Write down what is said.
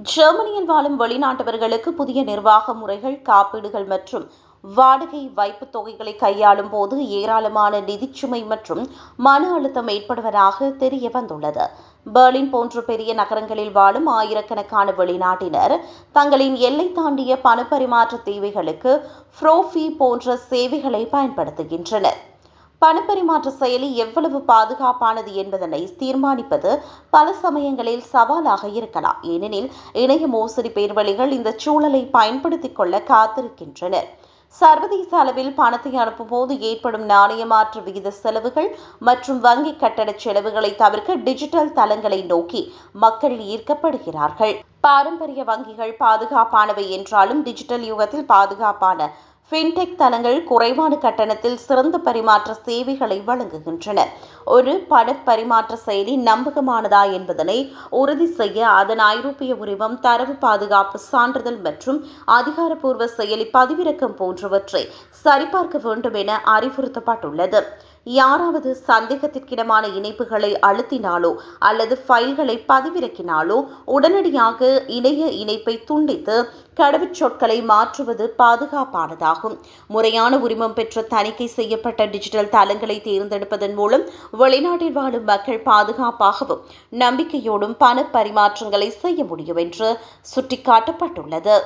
ஜெர்மனியில் வாழும் வெளிநாட்டவர்களுக்கு புதிய நிர்வாக முறைகள், காப்பீடுகள் மற்றும் வாடகை வைப்புத் தொகைகளை கையாளும் போது ஏராளமான நிதிச்சுமை மற்றும் மன அழுத்தம் ஏற்படுவதாக தெரிய வந்துள்ளது. பெர்லின் போன்ற பெரிய நகரங்களில் வாழும் ஆயிரக்கணக்கான வெளிநாட்டினர் தங்களின் எல்லை தாண்டிய பணப்பரிமாற்ற தேவைகளுக்கு ஃப்ரோஃபி போன்ற சேவைகளை பயன்படுத்துகின்றனர். பணப்பரிமாற்ற செயலி எவ்வளவு பாதுகாப்பானது என்பதனை தீர்மானிப்பது பல சமயங்களில் சவாலாக இருக்கலாம். ஏனெனில் இணைய மோசடி பேர்வழிகள் இந்த சூழலை பயன்படுத்திக் கொள்ள காத்திருக்கின்றனர். சர்வதேச அளவில் பணத்தை அனுப்பும்போது ஏற்படும் நாணய மாற்று விகித செலவுகள் மற்றும் வங்கி கட்டட செலவுகளை தவிர்க்க டிஜிட்டல் தளங்களை நோக்கி மக்கள் ஈர்க்கப்படுகிறார்கள். பாரம்பரிய வங்கிகள் பாதுகாப்பானவை என்றாலும் டிஜிட்டல் யுகத்தில் பாதுகாப்பான ஃபின்டெக் தளங்கள் குறைவான கட்டணத்தில் சிறந்த பரிமாற்ற சேவைகளை வழங்குகின்றன. ஒரு பண பரிமாற்ற செயலி நம்பகமானதா என்பதனை உறுதி செய்ய அதன் ஐரோப்பிய உரிமம், தரவு பாதுகாப்பு சான்றிதழ் மற்றும் அதிகாரப்பூர்வ செயலி பதிவிறக்கம் போன்றவற்றை சரிபார்க்க வேண்டும் என அறிவுறுத்தப்பட்டுள்ளது. யாராவது சந்தேகத்திற்கிடமான இணைப்புகளை அழுத்தினாலோ அல்லது ஃபைல்களை பதிவிறக்கினாலோ உடனடியாக இணைய இணைப்பை துண்டித்து கடவுச்சொற்களை மாற்றுவது பாதுகாப்பானதாகும். முறையான உரிமம் பெற்ற தணிக்கை செய்யப்பட்ட டிஜிட்டல் தளங்களை தேர்ந்தெடுப்பதன் மூலம் வெளிநாட்டில் வாழும் மக்கள் பாதுகாப்பாகவும் நம்பிக்கையோடும் பண பரிமாற்றங்களை செய்ய முடியும் என்று சுட்டிக்காட்டப்பட்டுள்ளது.